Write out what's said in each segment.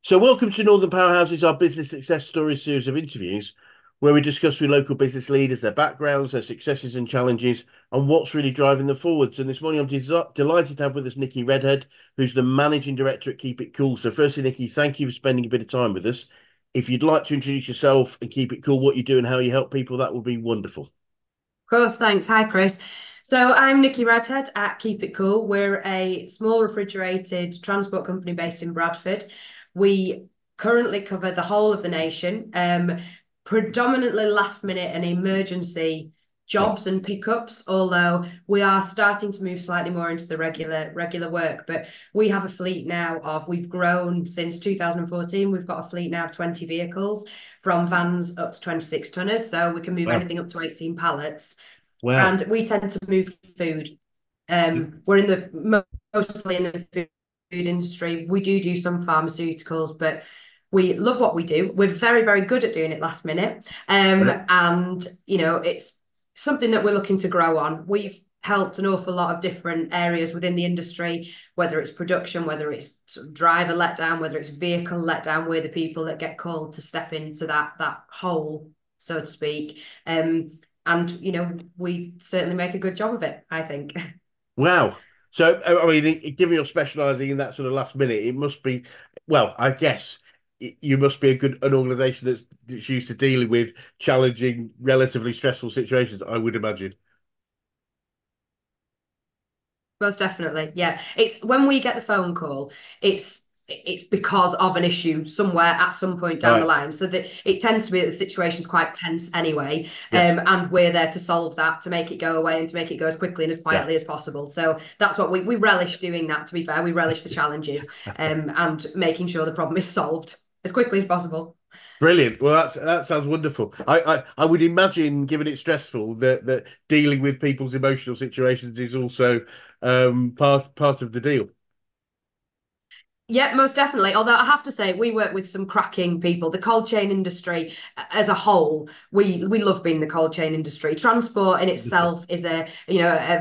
So, welcome to Northern Powerhouses, our business success stories series of interviews, where we discuss with local business leaders their backgrounds, their successes and challenges, and what's really driving them forwards. And this morning, I'm delighted to have with us Nikki Redhead, who's the managing director at Keep It Cool. So, firstly, Nikki, thank you for spending a bit of time with us. If you'd like to introduce yourself and keep it cool, what you do and how you help people, that would be wonderful. Of course, thanks. Hi, Chris. So I'm Nikki Redhead at Keep It Cool. We're a small refrigerated transport company based in Bradford. We currently cover the whole of the nation, predominantly last minute and emergency Yeah. jobs and pickups, although we are starting to move slightly more into the regular work. But we have a fleet now we've grown since 2014. We've got a fleet now of 20 vehicles from vans up to 26 tonners, so we can move Wow. anything up to 18 pallets. Wow. And we tend to move food. We're in mostly in the food industry. We do some pharmaceuticals, but we love what we do. We're very good at doing it last minute. Brilliant. And it's something that we're looking to grow on. We've helped an awful lot of different areas within the industry, whether it's production, whether it's sort of driver letdown, whether it's vehicle letdown. We're the people that get called to step into that hole, so to speak. And we certainly make a good job of it, I think. Wow. So, I mean, given you're specialising in that sort of last minute, it must be, well, I guess you must be an organisation that's used to dealing with challenging, relatively stressful situations, I would imagine. Most definitely, yeah. It's when we get the phone call, it's because of an issue somewhere at some point down the Right. line. So that it tends to be that the situation's quite tense anyway, Yes. and we're there to solve that, to make it go away, and to make it go as quickly and as Yeah. quietly as possible. So that's what we relish doing. That, to be fair, we relish the challenges, and making sure the problem is solved as quickly as possible. Brilliant. Well, that sounds wonderful. I would imagine, given it's stressful, that dealing with people's emotional situations is also part of the deal. Yeah, most definitely. Although I have to say, we work with some cracking people. The cold chain industry as a whole, we love being the cold chain industry. Transport in itself is a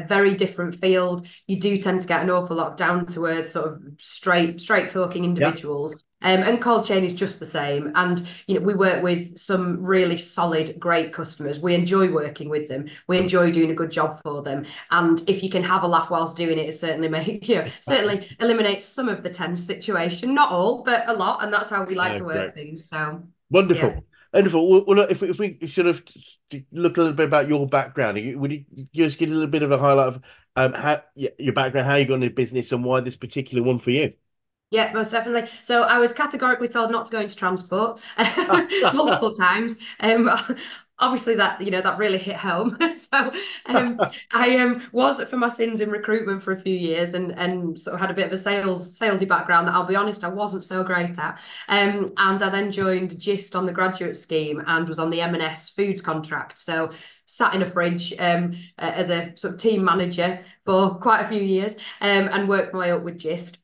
very different field. You do tend to get an awful lot of down to earth, sort of straight talking Yeah. individuals. And cold chain is just the same. And we work with some really solid, great customers. We enjoy working with them. We enjoy doing a good job for them. And if you can have a laugh whilst doing it, it certainly certainly eliminates some of the tense situation. Not all, but a lot, and that's how we like Oh, to great. work things. So yeah. Wonderful. Wonderful. Well, look, if we sort of look a little bit about your background, would you just give a little bit of a highlight of how your background, how you got into business, and why this particular one for you? Yeah, most definitely. So I was categorically told not to go into transport multiple times. Obviously that really hit home. So I was for my sins in recruitment for a few years and sort of had a bit of a salesy background that I'll be honest I wasn't so great at. And I then joined GIST on the graduate scheme and was on the M&S foods contract. So sat in a fridge as a sort of team manager for quite a few years and worked my way up with GIST.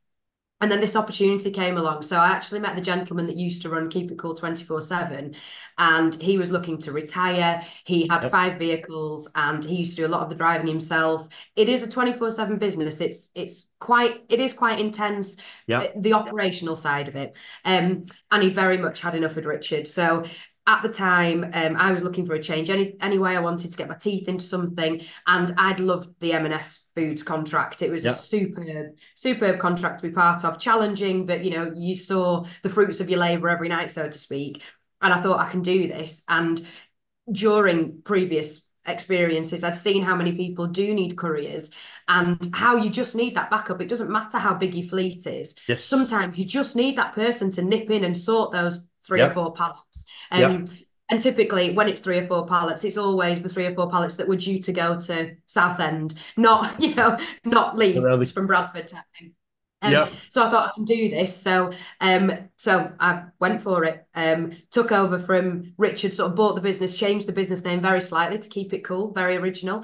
And then this opportunity came along. So I actually met the gentleman that used to run Keep It Cool 24/7, and he was looking to retire. He had Yep. 5 vehicles and he used to do a lot of the driving himself. It is a 24/7 business. It is quite intense, Yep. the operational side of it. And he very much had enough with Richard. So at the time, I was looking for a change. Anyway, I wanted to get my teeth into something, and I'd loved the M&S Foods contract. It was a Yep. superb contract to be part of. Challenging, but you saw the fruits of your labour every night, so to speak. And I thought I can do this. And during previous experiences, I'd seen how many people do need couriers and how you just need that backup. It doesn't matter how big your fleet is. Yes. Sometimes you just need that person to nip in and sort those three or Yep. four pallets. Yep. And typically, when it's 3 or 4 pallets, it's always the 3 or 4 pallets that were due to go to Southend, not not Around Leeds the from Bradford type thing. Yep. So I thought I can do this. So I went for it. Took over from Richard, sort of bought the business, changed the business name very slightly to keep it cool, very original.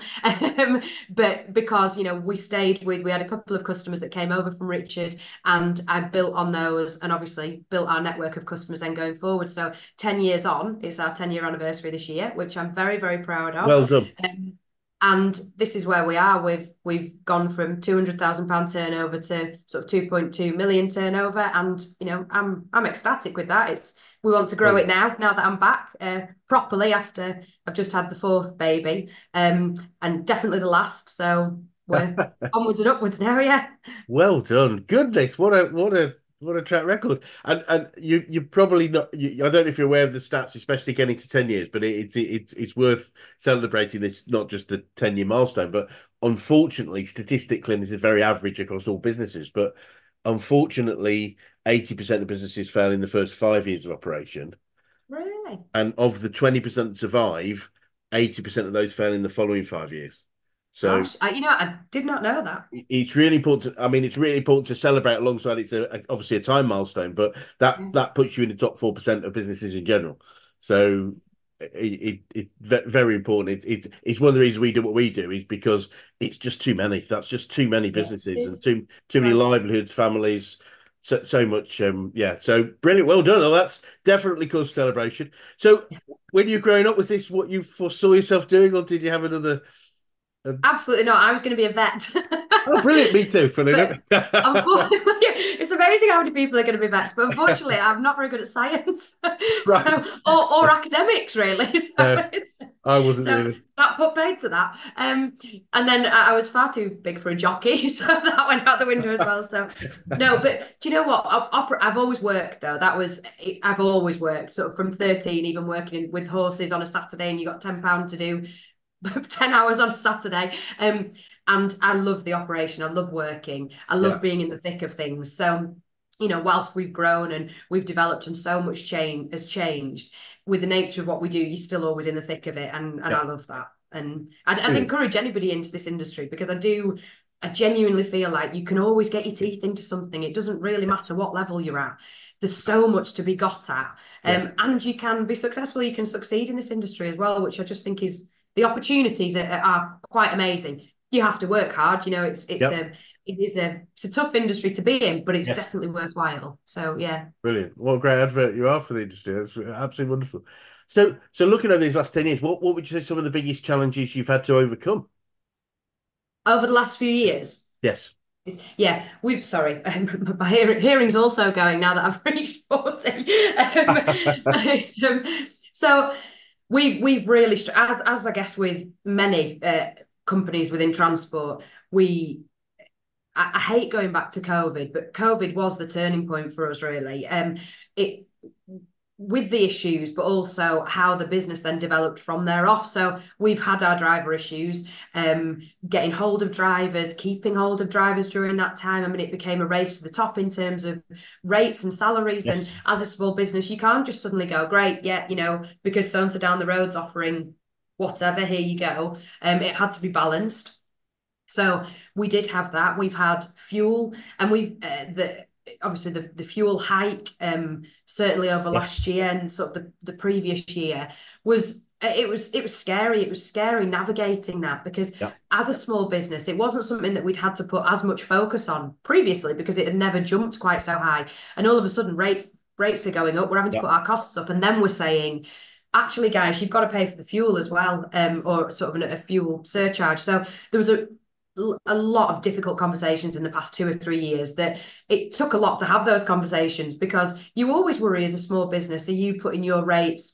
But because we had a couple of customers that came over from Richard, and I built on those, and obviously built our network of customers then going forward. So 10 years on, it's our 10-year anniversary this year, which I'm very proud of. Well done. Um, And this is where we are. We've gone from £200,000 turnover to sort of 2.2 million turnover, and I'm ecstatic with that. It's We want to grow it Brilliant. now that I'm back properly after I've just had the fourth baby, and definitely the last. So we're onwards and upwards now. Yeah. Well done. Goodness, what a track record. And you probably not. I don't know if you're aware of the stats, especially getting to 10 years, but it's worth celebrating this, not just the 10-year milestone, but unfortunately, statistically, and this is very average across all businesses, but unfortunately, 80% of businesses fail in the first 5 years of operation, Really? and of the 20% that survive, 80% of those fail in the following 5 years. So Gosh, I did not know that. it's really important. I mean, it's really important to celebrate alongside. It's obviously a time milestone, but that Yeah. that puts you in the top 4% of businesses in general. So it's very important. It's one of the reasons we do what we do is because it's just too many. That's just too many Yes, it businesses and is. too many Right. livelihoods, families. So much. Yeah. So brilliant. Well done. Oh, that's definitely cause celebration. So when you were growing up, was this what you foresaw yourself doing, or did you have another? Uh, Absolutely not. I was going to be a vet. oh, brilliant. Me too. Funny enough. But unfortunately, it's amazing how many people are going to be vets. But unfortunately, I'm not very good at science, so Right. or academics really. So No, it's I wasn't so really. that put paid to that. And then I was far too big for a jockey, so that went out the window as well. So no, but do you know what? I've always worked though. I've always worked. Sort of from 13, even working with horses on a Saturday, and you got £10 to do 10 hours on Saturday. And I love the operation. I love working. I Yeah, love being in the thick of things. So, whilst we've grown and we've developed and so much change has changed with the nature of what we do, you're still always in the thick of it. And yeah, I love that. And I'd brilliant. encourage anybody into this industry because I genuinely feel like you can always get your teeth into something. It doesn't really Yes, matter what level you're at. There's so much to be got at. yes, And you can be successful, you can succeed in this industry as well, which I just think is the opportunities are quite amazing. You have to work hard. yep, It's a tough industry to be in, but it's yes, definitely worthwhile. So yeah. brilliant. What a great advert you are for the industry. That's absolutely wonderful. So looking at these last 10 years, what would you say some of the biggest challenges you've had to overcome? Over the last few years, Yes. yeah, we've sorry, my hearing's also going now that I've reached 40. So we've really as I guess with many companies within transport, we I hate going back to COVID, but COVID was the turning point for us, really. It with the issues, but also how the business then developed from there off. So we've had our driver issues, getting hold of drivers, keeping hold of drivers during that time. I mean, it became a race to the top in terms of rates and salaries. And Yes. as a small business, you can't just suddenly go, great, yeah, because so and so down the road's offering whatever, here you go. It had to be balanced. So we did have that. We've had fuel, and we've obviously the fuel hike, certainly over Yes. last year and sort of the previous year was it was scary. It was scary navigating that because Yeah. as a small business, it wasn't something that we'd had to put as much focus on previously because it had never jumped quite so high. And all of a sudden, rates are going up. We're having to Yeah. put our costs up, and then we're saying, actually, guys, you've got to pay for the fuel as well, or sort of a fuel surcharge. So there was a lot of difficult conversations in the past 2 or 3 years that it took a lot to have those conversations because you always worry as a small business, are you putting your rates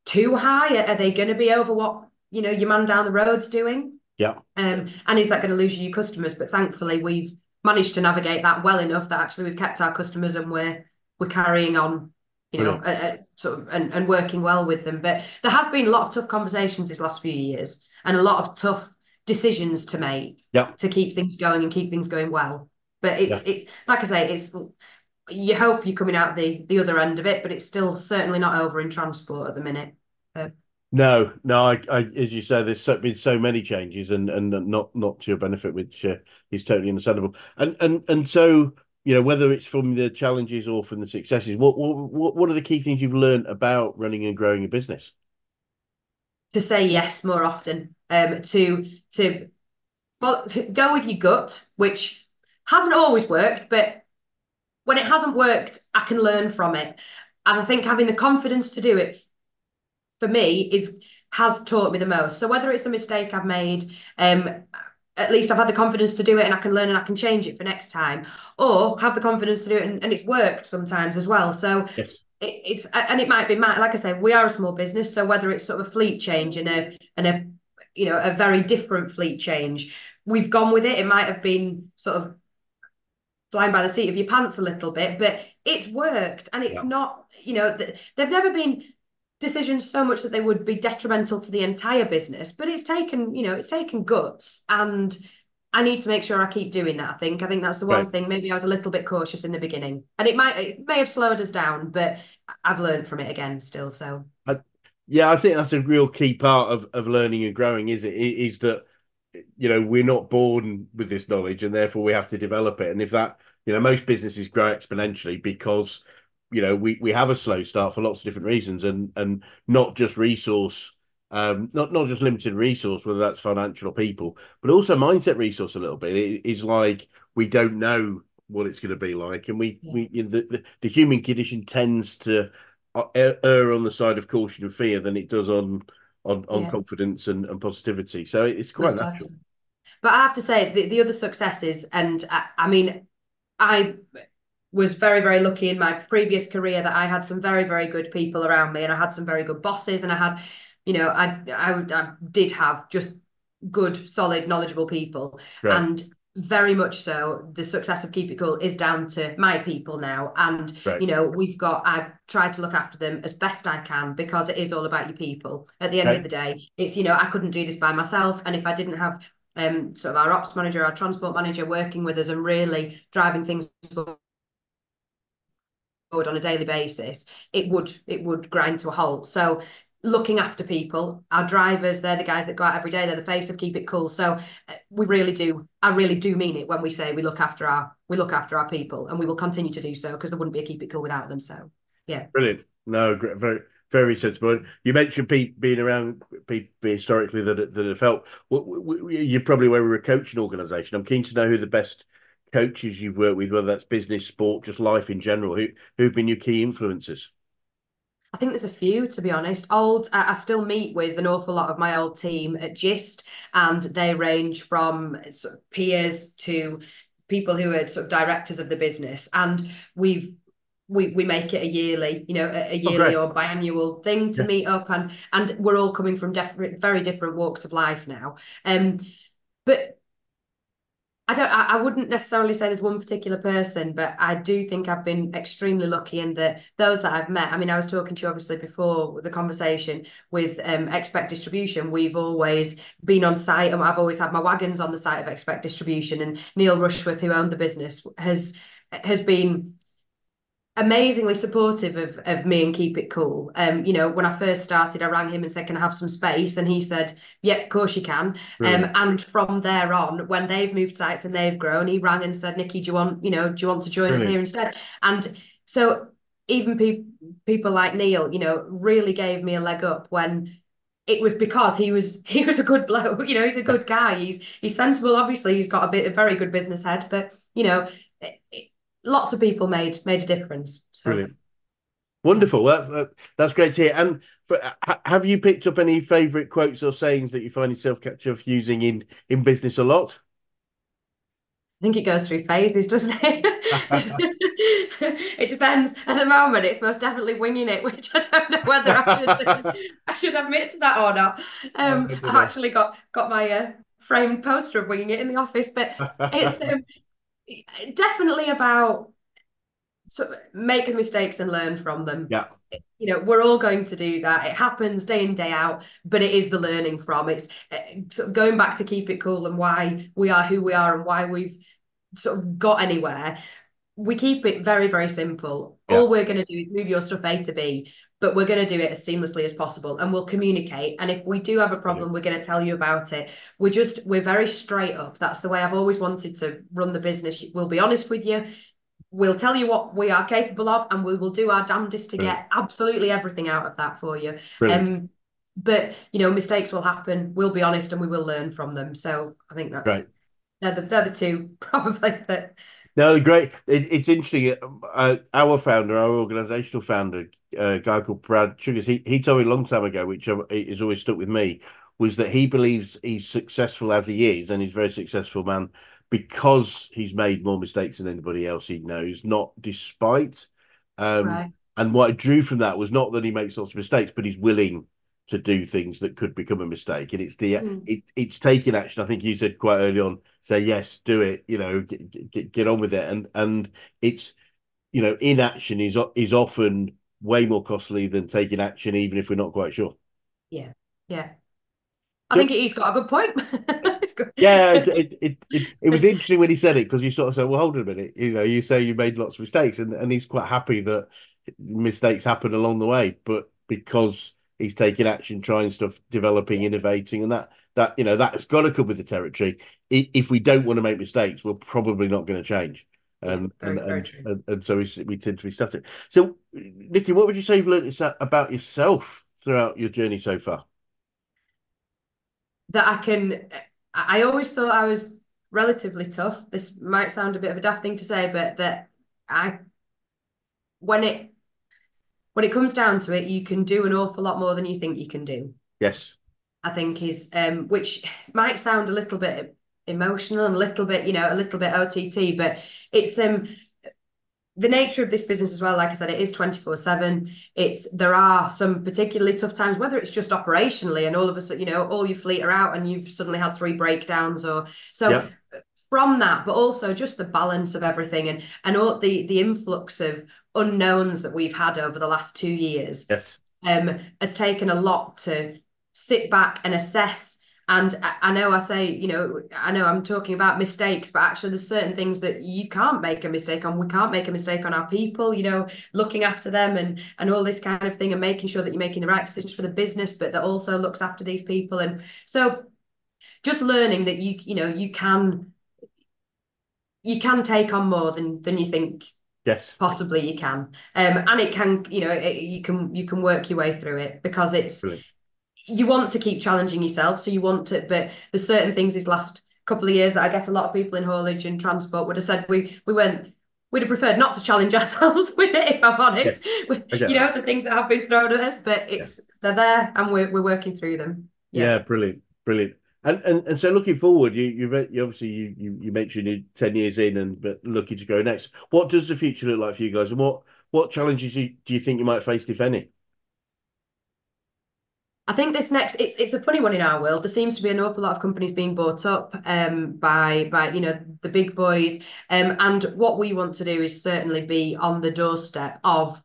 too high? Are they going to be over what your man down the road's doing? Yeah. And is that going to lose you your customers? But thankfully we've managed to navigate that well enough that actually we've kept our customers and we're carrying on, Brilliant. sort of and working well with them. But there has been a lot of tough conversations these last few years and a lot of tough decisions to make Yeah. to keep things going and keep things going well. But Yeah. it's like I say, it's you hope you're coming out the other end of it, but it's still certainly not over in transport at the minute. Uh, No, no, as you say, been so many changes, and not to your benefit, which is totally understandable. And so, whether it's from the challenges or from the successes, what are the key things you've learned about running and growing a business? to say yes more often, to go with your gut, which hasn't always worked, but when it hasn't worked, I can learn from it. And I think having the confidence to do it for me is has taught me the most. So whether it's a mistake I've made, at least I've had the confidence to do it and I can learn and I can change it for next time, or have the confidence to do it and it's worked sometimes as well. So Yes. it's and it might be like I said, we are a small business, so whether it's sort of a fleet change and a a very different fleet change, we've gone with it. It might have been sort of flying by the seat of your pants a little bit, but it's worked and it's Yeah. not, they've never been decisions so much that they would be detrimental to the entire business, but it's taken guts, and I need to make sure I keep doing that. I think that's the Great. one thing. Maybe I was a little bit cautious in the beginning, and it may have slowed us down, but I've learned from it again still. So I, yeah, I think that's a real key part of learning and growing, is it? Is that, we're not born with this knowledge and therefore we have to develop it. And if that, most businesses grow exponentially because, we have a slow start for lots of different reasons, and not just resource, not just limited resource, whether that's financial or people, but also mindset resource a little bit. It is like we don't know what it's going to be like, and yeah, the human condition tends to err on the side of caution and fear than it does on yeah, confidence and positivity. So it's quite most natural. definitely. But I have to say the other successes, and I mean, I was very, very lucky in my previous career that I had some very, very good people around me, and I had some very good bosses, and I had, I did have just good, solid, knowledgeable people, Great, and very much so. The success of Keep It Cool is down to my people now, and great, I've tried to look after them as best I can because it is all about your people. At the end of great. the day, it's I couldn't do this by myself, and if I didn't have sort of our ops manager, our transport manager working with us and really driving things forward on a daily basis, it would grind to a halt. So looking after people, our drivers, they're the guys that go out every day. They're the face of Keep It Cool. So we really do. I really do mean it when we say we look after our people, and we will continue to do so because there wouldn't be a Keep It Cool without them. So yeah. Brilliant. No, great, very, very sensible. You mentioned Pete being around people historically that have helped. You're probably aware we're a coaching organisation. I'm keen to know who the best coaches you've worked with, whether that's business, sport, just life in general. Who've been your key influences? I think there's a few, to be honest. I still meet with an awful lot of my old team at Gist, and they range from sort of peers to people who are sort of directors of the business. And we make it a yearly, a Oh, yearly great. or biannual thing to Yeah, meet up, and we're all coming from very different walks of life now. But I wouldn't necessarily say there's one particular person, but I do think I've been extremely lucky in that those that I've met. I mean, I was talking to you obviously before with the conversation with Expect Distribution. We've always been on site, and I've always had my wagons on the site of Expect Distribution. And Neil Rushworth, who owned the business, has been amazingly supportive of me and Keep It Cool. When I first started, I rang him and said, "Can I have some space?" And he said, "Yep, of course you can." brilliant, And from there on, when they've moved sites and they've grown, he rang and said, "Nikki, do you want to join us here brilliant, instead?" And so even people like Neil, really gave me a leg up when it was because he was a good bloke. He's a yeah, good guy. He's sensible. Obviously, he's got a very good business head, but lots of people made a difference. So brilliant. yeah, Wonderful. That's great to hear. And have you picked up any favourite quotes or sayings that you find yourself catch of using in business a lot? I think it goes through phases, doesn't it? It depends. At the moment, it's most definitely winging it, which I don't know whether I should admit to that or not. I don't I've know. actually got my framed poster of winging it in the office, but it's definitely about sort of making mistakes and learn from them. Yeah, We're all going to do that. It happens day in, day out, but it is the learning from. It's sort of going back to Keep It Cool and why we are who we are and why we've sort of got anywhere. We keep it very, very simple. yeah, All we're going to do is move your stuff A to B, but we're going to do it as seamlessly as possible, and we'll communicate. And if we do have a brilliant, problem, we're going to tell you about it. We're very straight up. That's the way I've always wanted to run the business. We'll be honest with you. We'll tell you what we are capable of, and we will do our damnedest to brilliant, get absolutely everything out of that for you. brilliant. But mistakes will happen. We'll be honest, and we will learn from them. So I think Great. they're the two probably that. No, great. It's interesting. Our founder, our organizational founder, a guy called Brad Sugars, he told me a long time ago, which is always stuck with me, was that he believes he's successful as he is, and he's a very successful man because he's made more mistakes than anybody else he knows, not despite. Um, Right. and what I drew from that was not that he makes lots of mistakes, but he's willing to do things that could become a mistake. And Mm. it's taking action. I think you said quite early on, say yes, do it, get on with it. And it's, inaction is often way more costly than taking action, even if we're not quite sure. Yeah. Yeah. I So think he's got a good yeah, point. it was interesting when he said it, because you sort of said, well, hold on a minute, you say you made lots of mistakes, and he's quite happy that mistakes happen along the way, but because he's taking action, trying stuff, developing, Yeah. innovating, and that's got to come with the territory. If we don't want to make mistakes, we're probably not going to change. Yeah. And and Very, very and true. and, so we tend to be static. So, Nikki, what would you say you've learned about yourself throughout your journey so far? That I can, I always thought I was relatively tough. This might sound a bit of a daft thing to say, but that I, when it when it comes down to it, you can do an awful lot more than you think you can do. Yes. I think is which might sound a little bit emotional and a little bit, a little bit OTT, but it's the nature of this business as well. Like I said, it is 24/7. There are some particularly tough times, whether it's just operationally and all of a sudden, all your fleet are out and you've suddenly had three breakdowns, or so Yeah. from that, but also just the balance of everything, and all the influx of unknowns that we've had over the last 2 years Yes. has taken a lot to sit back and assess. And I know I say, I know I'm talking about mistakes, but actually there's certain things that you can't make a mistake on. We can't make a mistake on our people, looking after them and all this kind of thing, and making sure that you're making the right decisions for the business, but that also looks after these people. And so just learning that you can take on more than you think Yes. possibly you can. And it can, you can work your way through it, because Brilliant. you want to keep challenging yourself, so you want to, but there's certain things these last couple of years that I guess a lot of people in haulage and transport would have said we'd have preferred not to challenge ourselves with it, if I'm honest. Yes. I get that. The things that have been thrown at us, but Yeah. they're there and we're working through them. Yeah. Yeah, brilliant, brilliant. And so looking forward, you obviously you mentioned you're 10 years in and but looking to go next. What does the future look like for you guys, and what challenges do you think you might face, if any? I think this next it's a funny one in our world. There seems to be an awful lot of companies being bought up by the big boys. And what we want to do is certainly be on the doorstep of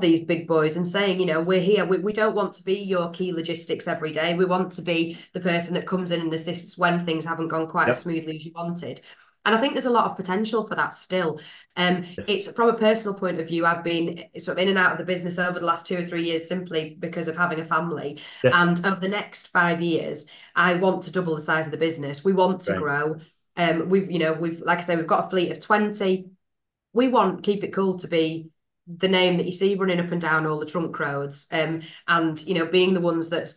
these big boys and saying, we're here. We don't want to be your key logistics every day. We want to be the person that comes in and assists when things haven't gone quite as Yep. smoothly as you wanted. And I think there's a lot of potential for that still. It's Yes. from a personal point of view, I've been sort of in and out of the business over the last 2 or 3 years simply because of having a family. Yes. And over the next 5 years, I want to double the size of the business. We want to Great. grow. We've like I say, we've got a fleet of 20. We want Keep It Cool to be the name that you see running up and down all the trunk roads, and being the ones that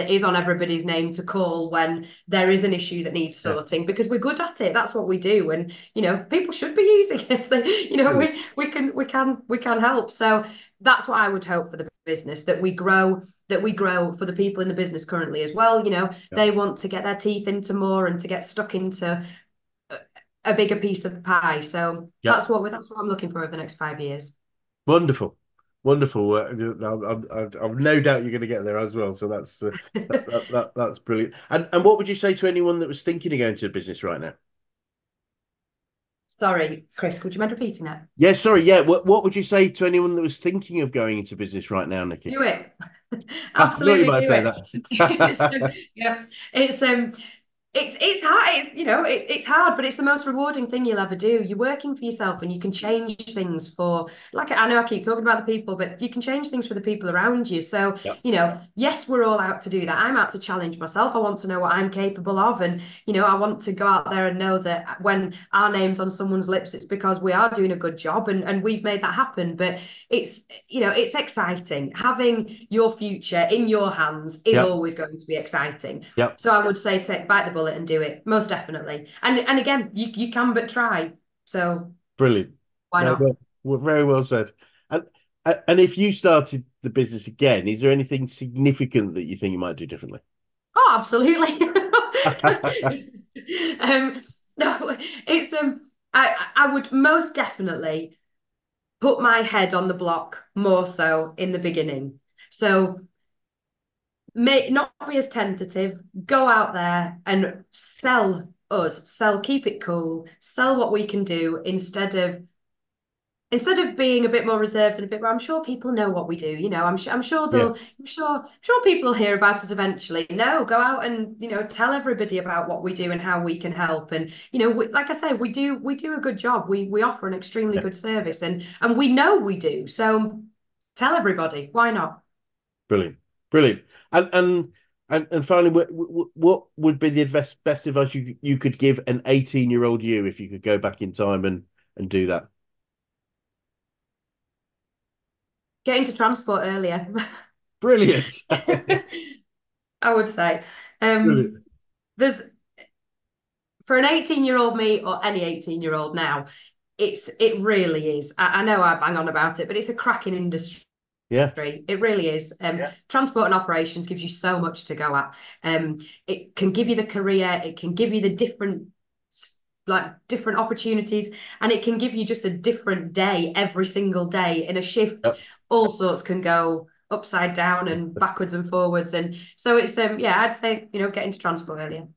is on everybody's name to call when there is an issue that needs Yeah. sorting, because we're good at it. That's what we do, and people should be using it. Brilliant. We can help. So that's what I would hope for the business, that we grow for the people in the business currently as well. Yeah. They want to get their teeth into more and to get stuck into a bigger piece of the pie. So Yeah. that's what I'm looking for over the next 5 years. Wonderful. Wonderful. I've no doubt you're going to get there as well. So that's brilliant. And what would you say to anyone that was thinking of going to business right now? Sorry, Chris, would you mind repeating that? Yeah, sorry. Yeah, what would you say to anyone that was thinking of going into business right now, Nikki? Do it. I thought you Absolutely might do say it. that. Yeah, it's it's hard. It's hard, but it's the most rewarding thing you'll ever do. You're working for yourself, and you can change things for. Like, I know I keep talking about the people, but you can change things for the people around you. So Yep. yes, we're all out to do that. I'm out to challenge myself. I want to know what I'm capable of, and I want to go out there and know that when our name's on someone's lips, it's because we are doing a good job, and we've made that happen. But it's exciting. Having your future in your hands is Yep. always going to be exciting. Yep. So I would say bite the bullet and do it, most definitely. And again, you can but try. So Brilliant. why No, not? very well said. And and if you started the business again, is there anything significant that you think you might do differently? Oh, absolutely. um, no, it's I would most definitely put my head on the block more so in the beginning. So may not be as tentative, go out there and sell, keep it cool, sell what we can do instead of being a bit more reserved and a bit more, I'm sure people know what we do. I'm sure Yeah, I'm sure people will hear about us eventually. No, go out and tell everybody about what we do and how we can help. And like I say, we do a good job. We offer an extremely yeah, good service, and we know we do. So tell everybody. Why not? brilliant, brilliant. And and finally, what would be the best advice you could give an 18-year-old you if you could go back in time and do that? Get into transport earlier. Brilliant, I would say. brilliant. There's for an 18-year-old me or any 18-year-old now, it really is. I know I bang on about it, but it's a cracking industry. Yeah, It really is. Transport and operations gives you so much to go at. It can give you the career, it can give you the different opportunities, and it can give you just a different day every single day in a shift. yep. All sorts can go upside down and backwards and forwards. And so it's yeah, I'd say, get into transport earlier.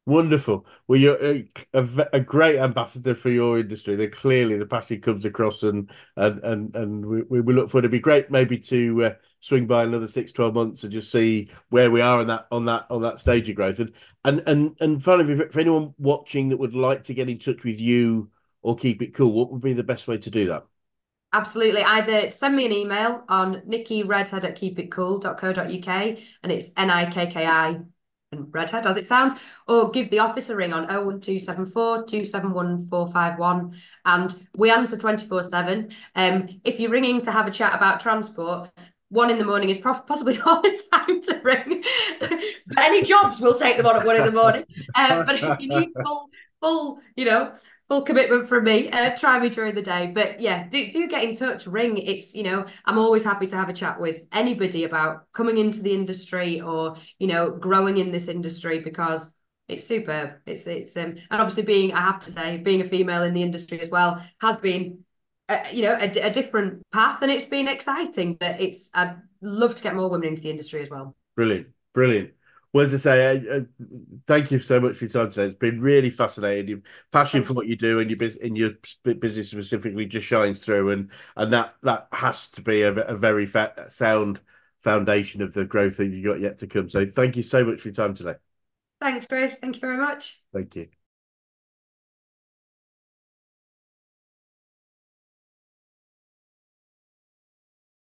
Wonderful. Well, you're a great ambassador for your industry. They clearly the passion comes across, and we look forward. It'd be great maybe to swing by another 6, 12 months and just see where we are in that stage of growth. And finally, for anyone watching that would like to get in touch with you or keep it cool, what would be the best way to do that? Absolutely. Either send me an email on Nikki Redhead at keepitcool.co.uk, and it's Nikki and Redhead as it sounds, or give the office a ring on 01274 271 451, and we answer 24/7. If you're ringing to have a chat about transport, 1 in the morning is possibly not the time to ring. Yes. But any jobs, we'll take them on at 1 in the morning. But if you need full, full commitment from me. Try me during the day. But yeah, do get in touch, ring. I'm always happy to have a chat with anybody about coming into the industry or, growing in this industry because it's superb. And obviously I have to say, being a female in the industry as well has been, a different path, and it's been exciting. But I'd love to get more women into the industry as well. Brilliant, brilliant. Well, as I say, thank you so much for your time today. It's been really fascinating. Your passion for Thank you. what you do and your business specifically just shines through, and that has to be a very sound foundation of the growth that you've got yet to come. So, thank you so much for your time today. Thanks, Grace. Thank you very much. Thank you.